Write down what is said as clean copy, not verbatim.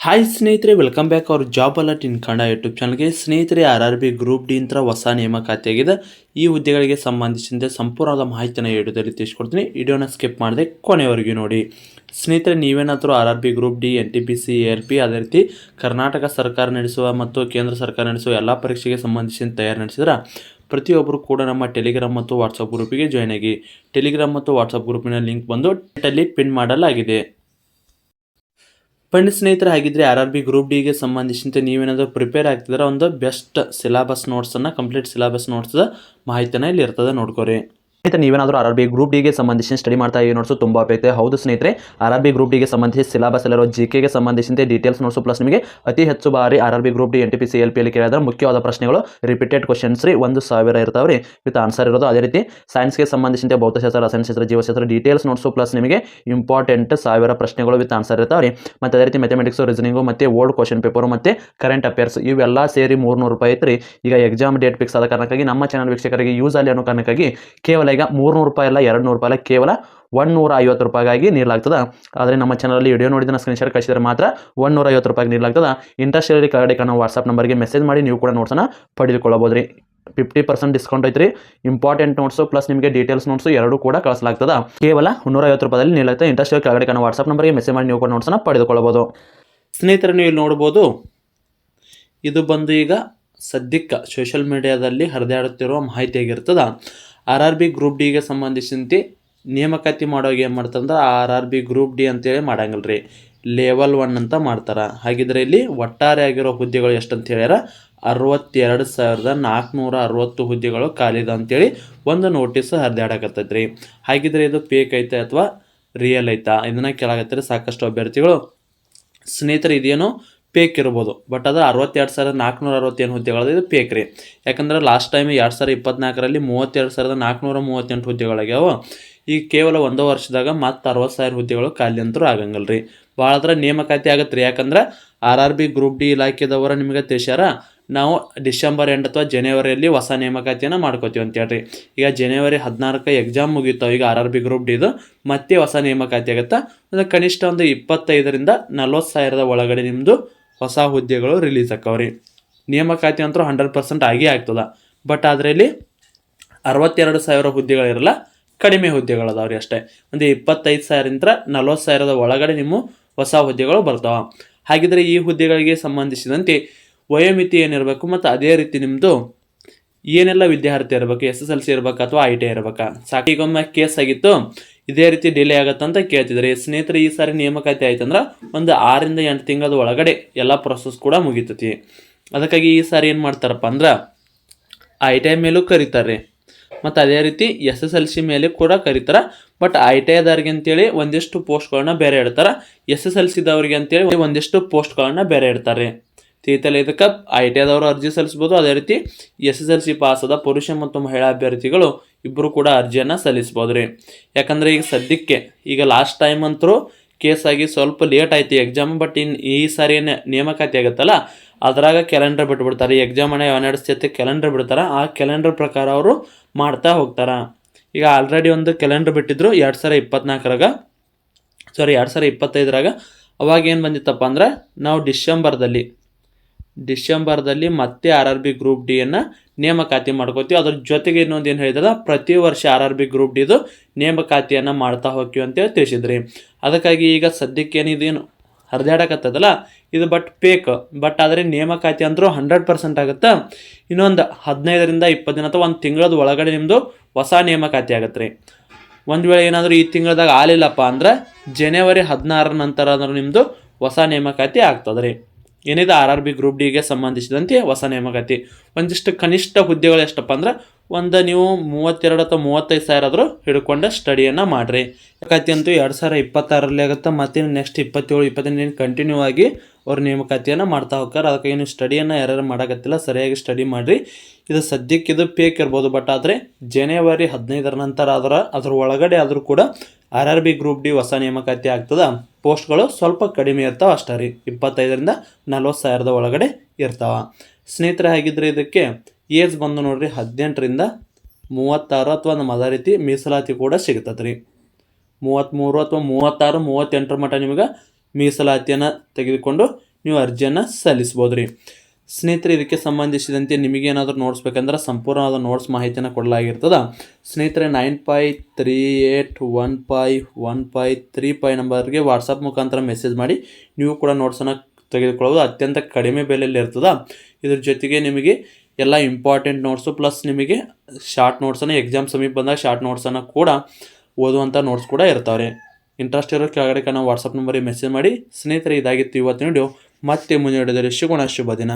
Hi ಸ್ನೇಹಿತರೆ, welcome back hour job alert ಇನ್ Kannada YouTube ಚಾನಲ್ಗೆ. ಸ್ನೇಹಿತರೆ, RRB ಗ್ರೂಪ್ ಡಿ ಅಂತ ಹೊಸ ನೇಮಕಾತಿಯಾಗಿದೆ. ಈ ಹುದ್ದೆಗಳಿಗೆ ಸಂಬಂಧಿಸಿದಂತೆ ಸಂಪೂರ್ಣವಾದ ಮಾಹಿತಿಯನ್ನು ವಿಡಿಯೋದಲ್ಲಿ ತಿಳಿಸ್ಕೊಡ್ತೀನಿ. ವಿಡಿಯೋನ ಸ್ಕಿಪ್ ಮಾಡದೆ ಕೊನೆವರೆಗೂ ನೋಡಿ. ಸ್ನೇಹಿತರೆ, ನೀವೇನಾದರೂ RRB group D, NTPC, ARP ಅದೇ ರೀತಿ ಕರ್ನಾಟಕ ಸರ್ಕಾರ ನಡೆಸುವ ಮತ್ತು ಕೇಂದ್ರ ಸರ್ಕಾರ ನಡೆಸುವ ಎಲ್ಲ ಪರೀಕ್ಷೆಗೆ ಸಂಬಂಧಿಸಿದ ತಯಾರಿ ನಡೆಸಿದ್ರೆ ಪ್ರತಿಯೊಬ್ಬರು ಕೂಡ ನಮ್ಮ ಟೆಲಿಗ್ರಾಮ್ ಮತ್ತು ವಾಟ್ಸಪ್ ಗ್ರೂಪಿಗೆ ಜಾಯ್ನ್ ಆಗಿ. ಟೆಲಿಗ್ರಾಮ್ ಮತ್ತು ವಾಟ್ಸಪ್ ಗ್ರೂಪಿನ ಲಿಂಕ್ ಬಂದು ಅಲ್ಲಿ ಪಿನ್ ಮಾಡಲಾಗಿದೆ. ಬನ್ನಿ ಸ್ನೇಹಿತರೆ, ಹಾಗಿದ್ರೆ RRB ಗ್ರೂಪ್ ಡಿಗೆ ಸಂಬಂಧಿಸಿದಂತೆ ನೀವೇನಾದರೂ ಪ್ರಿಪೇರ್ ಆಗ್ತಿದ್ರೆ ಒಂದು ಬೆಸ್ಟ್ ಸಿಲೆಬಸ್ ನೋಟ್ಸನ್ನು, ಕಂಪ್ಲೀಟ್ ಸಿಲೆಬಸ್ ನೋಟ್ಸ್ ಮಾಹಿತಿನ ಇಲ್ಲಿ ಇರ್ತದೆ, ನೋಡ್ಕೊರಿ. ಸ್ನೇಹಿತರೆ, ನೀವೇನಾದರೂ RRB ಗ್ರೂಪ್ ಡಿಗೆ ಸಂಬಂಧಿಸಿ ಸ್ಟಡಿ ಮಾಡ್ತಾ ಈ ನೋಟ್ಸು ತುಂಬ ಉಪಯುಕ್ತ. ಹೌದು ಸ್ನೇಹಿತರೆ, RRB ಗ್ರೂಪ್ ಡಿಗೆ ಸಂಬಂಧಿಸಿ ಸಿಲೆಬಸ್ ಅಲ್ಲಿರೋ GKಗೆ ಸಂಬಂಧಿಸಿದಂತೆ ಡೀಟೇಲ್ಸ್ ನೋಟ್ಸು ಪ್ಲಸ್ ನಿಮಗೆ ಅತಿ ಹೆಚ್ಚು ಬಾರಿ RRB group D, NTPC, ALP ಅಲ್ಲಿ ಕೇಳಿದ್ರೆ ಮುಖ್ಯವಾದ ಪ್ರಶ್ನೆಗಳು ರಿಪೀಟೆಡ್ ಕ್ವಶನ್ಸ್ ರೀ 1000 ಇರ್ತಾವೆ ರೀ, ವಿತ್ ಆನ್ಸರ್ ಇರೋದು. ಅದೇ ರೀತಿ ಸೈನ್ಸ್ಗೆ ಸಂಬಂಧಿಸಿದಂತೆ ಭೌತಶಾಸ್ತ್ರ, ರಸಾಯನಶಾಸ್ತ್ರ, ಜೀವಶಾಸ್ತ್ರ ಡೀಟೇಲ್ಸ್ ನೋಟ್ಸು ಪ್ಲಸ್ ನಿಮಗೆ ಇಂಪಾರ್ಟೆಂಟ್ 1000 ಪ್ರಶ್ನೆಗಳು ವಿತ್ ಆನ್ಸರ್ ಇರ್ತಾವೆ ರೀ. ಮತ್ತು ಅದೇ ರೀತಿ ಮ್ಯಾಥಮೆಟಿಕ್ಸು, ರೀಸನಿಂಗು ಮತ್ತು ಓಲ್ಡ್ ಕ್ವಶನ್ ಪೇಪರು ಮತ್ತು ಕರೆಂಟ್ ಅಫೇರ್ಸ್ ಇವೆಲ್ಲ ಸೇರಿ 300 ರೂಪಾಯಿ ಐತ್ರಿ. ಈಗ ಎಕ್ಸಾಮ್ ಡೇಟ್ ಫಿಕ್ಸ್ ಆದ ಕಾರಣಕ್ಕಾಗಿ ನಮ್ಮ ಚಾನಲ್ ವೀಕ್ಷಕರಿಗೆ ಯೂಸ್ ಅಲ್ಲಿ ಅನ್ನೋ ಕಾರಣಕ್ಕಾಗಿ ಕೇವಲ ಈಗ 300 ರೂಪಾಯಿ ಅಲ್ಲ, 200 ರೂಪಾಯಿ ಅಲ್ಲ, ಕೇವಲ 150 ರೂಪಾಯಿಗಾಗಿ ನೀಡಲಾಗ್ತದೆ. ಆದರೆ ನಮ್ಮ ಚಾನಲಲ್ಲಿ ವಿಡಿಯೋ ನೋಡಿದ ಸ್ಕ್ರೀನ್ಶಾಟ್ ಕಳಿಸಿದರೆ ಮಾತ್ರ 150 ರೂಪಾಯಿಗೆ ನೀಡಲಾಗ್ತದೆ. ಇಂಟ್ರೆಸ್ಟ್ ಇರಲಿ ಕೆಳಗಡೆ ಕಾಣೋ ವಾಟ್ಸಪ್ ನಂಬರ್ಗೆ ಮೆಸೇಜ್ ಮಾಡಿ ನೀವು ಕೂಡ ನೋಟ್ಸನ್ನು ಪಡೆದುಕೊಳ್ಳಬಹುದು ರೀ. 50% ಡಿಸ್ಕೌಂಟ್ ಐತ್ರಿ. ಇಂಪಾರ್ಟೆಂಟ್ ನೋಟ್ಸು ಪ್ಲಸ್ ನಿಮಗೆ ಡೀಟೇಲ್ಸ್ ನೋಟ್ಸು ಎರಡೂ ಕೂಡ ಕಳಿಸಲಾಗ್ತದೆ. ಕೇವಲ 150 ರೂಪಾಯಿದಲ್ಲಿ ನೀಡಲಾಗ್ತದೆ. ಇಂಟ್ರೆಸ್ಟ್ ಇರೋ ಕೆಳಗಡೆ ಕಾಣೋ ವಾಟ್ಸಪ್ ನಂಬರ್ಗೆ ಮೆಸೇಜ್ ಮಾಡಿ ನೀವು ಕೂಡ ನೋಟ್ಸನ್ನು ಪಡೆದುಕೊಳ್ಳಬಹುದು. ಸ್ನೇಹಿತರೆ, ನೀವು ಇಲ್ಲಿ ನೋಡ್ಬೋದು, ಇದು ಬಂದು ಈಗ ಸದ್ಯಕ್ಕೆ ಸೋಷಿಯಲ್ ಮೀಡಿಯಾದಲ್ಲಿ ಹರಿದಾಡುತ್ತಿರುವ ಮಾಹಿತಿಯಾಗಿರ್ತದೆ. RRB ಗ್ರೂಪ್ ಡಿಗೆ ಸಂಬಂಧಿಸಿದಂತೆ ನೇಮಕಾತಿ ಮಾಡೋಕೆ ಏನು ಮಾಡ್ತಂದ್ರೆ RRB ಗ್ರೂಪ್ ಡಿ ಅಂತೇಳಿ ಮಾಡಂಗಿಲ್ಲ ರೀ, ಲೆವೆಲ್ 1 ಅಂತ ಮಾಡ್ತಾರೆ. ಹಾಗಿದ್ರೆ ಇಲ್ಲಿ ಒಟ್ಟಾರೆ ಆಗಿರೋ ಹುದ್ದೆಗಳು ಎಷ್ಟು ಅಂತ ಹೇಳ್ಯಾರ, 62,460 ಹುದ್ದೆಗಳು ಖಾಲಿದ ಅಂತೇಳಿ ಒಂದು ನೋಟಿಸ್ ಹರಿದಾಡಕತ್ತೈತೆ ರೀ. ಹಾಗಿದ್ರೆ ಇದು ಫೇಕ್ ಐತೆ ಅಥವಾ ರಿಯಲ್ ಐತಾ ಇದನ್ನು ಕೇಳಾಕತ್ತಾರೆ ಸಾಕಷ್ಟು ಅಭ್ಯರ್ಥಿಗಳು. ಸ್ನೇಹಿತರೆ, ಇದೇನು ಫೇಕ್ ಇರ್ಬೋದು, ಬಟ್ ಅದು 62,460 ಹುದ್ದೆಗಳು ಇದು ಫೇಕ್ ರೀ. ಯಾಕಂದ್ರೆ ಲಾಸ್ಟ್ ಟೈಮ್ 2024ರಲ್ಲಿ 32,438 ಹುದ್ದೆಗಳಾಗ್ಯಾವ. ಈಗ ಕೇವಲ ಒಂದು ವರ್ಷದಾಗ ಮತ್ತು 60,000 ಹುದ್ದೆಗಳು ಖಾಲಿ ಅಂತರೂ ಆಗಂಗಿಲ್ಲ ರೀ. ಭಾಳದ್ರ ನೇಮಕಾತಿ ಆಗತ್ತೆ ರೀ. ಯಾಕಂದ್ರೆ RRB ಗ್ರೂಪ್ ಡಿ ಇಲಾಖೆದವರ ನಿಮಗೆ ತಿಳಿಸ್ಯಾರ, ನಾವು ಡಿಸೆಂಬರ್ ಎಂಡ್ ಅಥವಾ ಜನವರಿಯಲ್ಲಿ ಹೊಸ ನೇಮಕಾತಿಯನ್ನು ಮಾಡ್ಕೋತೀವಿ ಅಂತ ಹೇಳ್ರಿ. ಈಗ ಜನವರಿ 14ಕ್ಕೆ ಎಕ್ಸಾಮ್ ಮುಗೀತಾವೆ. ಈಗ RRB ಗ್ರೂಪ್ ಡಿದು ಮತ್ತೆ ಹೊಸ ನೇಮಕಾತಿ ಆಗುತ್ತೆ. ಅದು ಕನಿಷ್ಠ ಒಂದು 25,000ರಿಂದ 40,000 ಒಳಗಡೆ ನಿಮ್ಮದು ಹೊಸ ಹುದ್ದೆಗಳು ರಿಲೀಸ್ ಆಕ್ಕವ್ರಿ. ನೇಮಕಾತಿ ಅಂತೂ 100% ಆಗೇ ಆಗ್ತದೆ. ಬಟ್ ಅದರಲ್ಲಿ 62,000 ಹುದ್ದೆಗಳಿರಲ್ಲ, ಕಡಿಮೆ ಹುದ್ದೆಗಳದಾವ್ರಿ ಅಷ್ಟೇ. ಒಂದು 25,000ರಿಂದ 40,000 ಒಳಗಡೆ ನಿಮ್ಮ ಹೊಸ ಹುದ್ದೆಗಳು ಬರ್ತಾವೆ. ಹಾಗಿದ್ರೆ ಈ ಹುದ್ದೆಗಳಿಗೆ ಸಂಬಂಧಿಸಿದಂತೆ ವಯೋಮಿತಿ ಏನಿರಬೇಕು ಮತ್ತು ಅದೇ ರೀತಿ ನಿಮ್ಮದು ಏನೆಲ್ಲ ವಿದ್ಯಾರ್ಥಿ ಇರಬೇಕು, SSLC ಇರಬೇಕು ಅಥವಾ ITI ಇರಬೇಕಾ. ಸಾಕೀಗೊಮ್ಮೆ ಕೇಸ್ ಆಗಿತ್ತು, ಇದೇ ರೀತಿ ಡಿಲೇ ಆಗತ್ತಂತ ಕೇಳ್ತಿದ್ರಿ. ಸ್ನೇಹಿತರೆ, ಈ ಸಾರಿ ನೇಮಕಾತಿ ಆಯ್ತಂದ್ರೆ ಒಂದು 6ರಿಂದ 8 ತಿಂಗಳ ಒಳಗಡೆ ಎಲ್ಲ ಪ್ರೊಸೆಸ್ ಕೂಡ ಮುಗಿತೈತಿ. ಅದಕ್ಕಾಗಿ ಈ ಸಾರಿ ಏನು ಮಾಡ್ತಾರಪ್ಪ ಅಂದ್ರೆ ITI ಮೇಲೂ ಕರೀತಾರೆ ಮತ್ತು ಅದೇ ರೀತಿ SSLC ಮೇಲೆ ಕೂಡ ಕರೀತಾರೆ. ಬಟ್ ITIದವ್ರಿಗೆ ಅಂತೇಳಿ ಒಂದಿಷ್ಟು ಪೋಸ್ಟ್ಗಳನ್ನ ಬೇರೆ ಇಡ್ತಾರೆ, SSLCದವ್ರಿಗೆ ಅಂತೇಳಿ ಒಂದಿಷ್ಟು ಪೋಸ್ಟ್ಗಳನ್ನ ಬೇರೆ ಇಡ್ತಾರೆ. ತಿಳಿತಲ್ಲ, ಇದಕ್ಕೆ ITIದವರು ಅರ್ಜಿ ಸಲ್ಲಿಸ್ಬೋದು. ಅದೇ ರೀತಿ SSLC ಪಾಸದ ಪುರುಷ ಮತ್ತು ಮಹಿಳಾ ಅಭ್ಯರ್ಥಿಗಳು ಇಬ್ಬರು ಕೂಡ ಅರ್ಜಿಯನ್ನು ಸಲ್ಲಿಸ್ಬೋದು ರೀ. ಯಾಕಂದರೆ ಈಗ ಸದ್ಯಕ್ಕೆ ಈಗ ಲಾಸ್ಟ್ ಟೈಮ್ ಅಂತರೂ ಕೇಸಾಗಿ ಸ್ವಲ್ಪ ಲೇಟ್ ಆಯ್ತು ಎಕ್ಸಾಮ್. ಬಟ್ ಈ ಸಾರಿ ಏನು ನೇಮಕಾತಿ ಆಗುತ್ತಲ್ಲ ಅದ್ರಾಗ ಕ್ಯಾಲೆಂಡರ್ ಬಿಟ್ಬಿಡ್ತಾರೆ. ಈ ಎಕ್ಸಾಮನ್ನು ನಡೆಸ್ತೈತೆ ಕ್ಯಾಲೆಂಡರ್ ಬಿಡ್ತಾರೆ. ಆ ಕ್ಯಾಲೆಂಡರ್ ಪ್ರಕಾರ ಅವರು ಮಾಡ್ತಾ ಹೋಗ್ತಾರೆ. ಈಗ ಆಲ್ರೆಡಿ ಒಂದು ಕ್ಯಾಲೆಂಡರ್ ಬಿಟ್ಟಿದ್ರು 2025ರಾಗ. ಅವಾಗ ಏನು ಬಂದಿತ್ತಪ್ಪ ಅಂದ್ರೆ ನಾವು ಡಿಸೆಂಬರ್ದಲ್ಲಿ ಮತ್ತೆ RRB ಗ್ರೂಪ್ ಡಿಯನ್ನು ನೇಮಕಾತಿ ಮಾಡ್ಕೋತೀವಿ. ಅದ್ರ ಜೊತೆಗೆ ಇನ್ನೊಂದು ಏನು ಹೇಳಿದ್ರೆ ಪ್ರತಿ ವರ್ಷ RRB ಗ್ರೂಪ್ ಡಿದು ನೇಮಕಾತಿಯನ್ನು ಮಾಡ್ತಾ ಹೋಗ್ತೀವಿ ಅಂತೇಳಿ ತಿಳಿಸಿದ್ರಿ. ಅದಕ್ಕಾಗಿ ಈಗ ಸದ್ಯಕ್ಕೆ ಏನಿದೇನು ಹರಿದಾಡಕತ್ತದಲ್ಲ ಇದು ಬಟ್ ಫೇಕ್. ಬಟ್ ಆದರೆ ನೇಮಕಾತಿ ಅಂದರೂ 100% ಆಗುತ್ತೆ. ಇನ್ನೊಂದು 15ರಿಂದ 20 ದಿನ ಅಥವಾ 1 ತಿಂಗಳದ ಒಳಗಡೆ ನಿಮ್ಮದು ಹೊಸ ನೇಮಕಾತಿ ಆಗತ್ತೆ ರೀ. ಒಂದು ವೇಳೆ ಏನಾದರೂ ಈ ತಿಂಗಳದಾಗ ಆಲಿಲ್ಲಪ್ಪ ಅಂದ್ರೆ ಜನವರಿ 16 ನಂತರ ಆದರೂ ನಿಮ್ಮದು ಹೊಸ ನೇಮಕಾತಿ ಆಗ್ತದೆ ರೀ. ಏನಿದೆ RRB ಗ್ರೂಪ್ ಡಿಗೆ ಸಂಬಂಧಿಸಿದಂತೆ ಹೊಸ ನೇಮಕಾತಿ. ಒಂದಿಷ್ಟು ಕನಿಷ್ಠ ಹುದ್ದೆಗಳು ಎಷ್ಟಪ್ಪ ಅಂದ್ರೆ ಒಂದು ನೀವು 32 ಅಥವಾ 35,000 ಆದರೂ ಹಿಡ್ಕೊಂಡು ಸ್ಟಡಿಯನ್ನು ಮಾಡಿರಿ. ನೇಮಕಾತಿ ಅಂತೂ 2026ರಲ್ಲಿ ಆಗುತ್ತೆ. ಮತ್ತು ನೆಕ್ಸ್ಟ್ 27, 28 ಕಂಟಿನ್ಯೂ ಆಗಿ ಅವ್ರು ನೇಮಕಾತಿಯನ್ನು ಮಾಡ್ತಾ ಹೋಗ್ತಾರೆ. ಅದಕ್ಕಾಗಿ ನೀವು ಸ್ಟಡಿಯನ್ನು ಯಾರು ಮಾಡೋಕತ್ತಿಲ್ಲ ಸರಿಯಾಗಿ ಸ್ಟಡಿ ಮಾಡಿರಿ. ಇದು ಸದ್ಯಕ್ಕೆ ಇದು ಫೇಕ್ ಇರ್ಬೋದು, ಬಟ್ ಆದರೆ ಜನವರಿ 15 ನಂತರ ಅದ್ರ ಒಳಗಡೆ ಆದರೂ ಕೂಡ RRB ಗ್ರೂಪ್ ಡಿ ಹೊಸ ನೇಮಕಾತಿ ಆಗ್ತದೆ. ಪೋಸ್ಟ್ಗಳು ಸ್ವಲ್ಪ ಕಡಿಮೆ ಇರ್ತಾವೆ ಅಷ್ಟೇ ರೀ, 25ರಿಂದ 40,000 ಒಳಗಡೆ ಇರ್ತಾವೆ. ಸ್ನೇಹಿತರೆ, ಹಾಗಿದ್ರೆ ಇದಕ್ಕೆ ಏಜ್ ಬಂದು ನೋಡ್ರಿ 18ರಿಂದ 36 ಅಥವಾ ನಮ್ಮ ಅದೇ ರೀತಿ ಮೀಸಲಾತಿ ಕೂಡ ಸಿಗ್ತದೆ ರೀ. 33 ಅಥವಾ 36, 38 ಮಟ್ಟ ನಿಮಗೆ ಮೀಸಲಾತಿಯನ್ನು ತೆಗೆದುಕೊಂಡು ನೀವು ಅರ್ಜಿಯನ್ನು ಸಲ್ಲಿಸ್ಬೋದು ರೀ. ಸ್ನೇಹಿತರೆ, ಇದಕ್ಕೆ ಸಂಬಂಧಿಸಿದಂತೆ ನಿಮಗೇನಾದರೂ ನೋಟ್ಸ್ ಬೇಕಂದ್ರೆ ಸಂಪೂರ್ಣವಾದ ನೋಟ್ಸ್ ಮಾಹಿತಿಯನ್ನು ಕೊಡಲಾಗಿರ್ತದೆ. ಸ್ನೇಹಿತರೆ, 9538151535 ನಂಬರ್ಗೆ ವಾಟ್ಸಪ್ ಮುಖಾಂತರ ಮೆಸೇಜ್ ಮಾಡಿ ನೀವು ಕೂಡ ನೋಟ್ಸನ್ನು ತೆಗೆದುಕೊಳ್ಳೋದು ಅತ್ಯಂತ ಕಡಿಮೆ ಬೆಲೆಯಲ್ಲಿ ಇರ್ತದೆ. ಇದ್ರ ಜೊತೆಗೆ ನಿಮಗೆ ಎಲ್ಲ ಇಂಪಾರ್ಟೆಂಟ್ ನೋಟ್ಸು ಪ್ಲಸ್ ನಿಮಗೆ ಶಾರ್ಟ್ ನೋಟ್ಸನ್ನು ಎಕ್ಸಾಮ್ ಸಮೀಪ ಬಂದಾಗ ಶಾರ್ಟ್ ನೋಟ್ಸನ್ನು ಕೂಡ ಓದುವಂಥ ನೋಟ್ಸ್ ಕೂಡ ಇರ್ತಾವೆ. ಇಂಟ್ರೆಸ್ಟ್ ಇರೋ ಕೆಳಗಡೆ ನಾವು ವಾಟ್ಸಪ್ ನಂಬರಿಗೆ ಮೆಸೇಜ್ ಮಾಡಿ. ಸ್ನೇಹಿತರೆ, ಇದಾಗಿತ್ತು ಇವತ್ತಿನ ವಿಡಿಯೋ. ಮತ್ತೆ ಮುಂದಿನ ವಿಡಿಯೋದಲ್ಲಿ ಸಿಗೋಣ. ಶುಭ ದಿನ.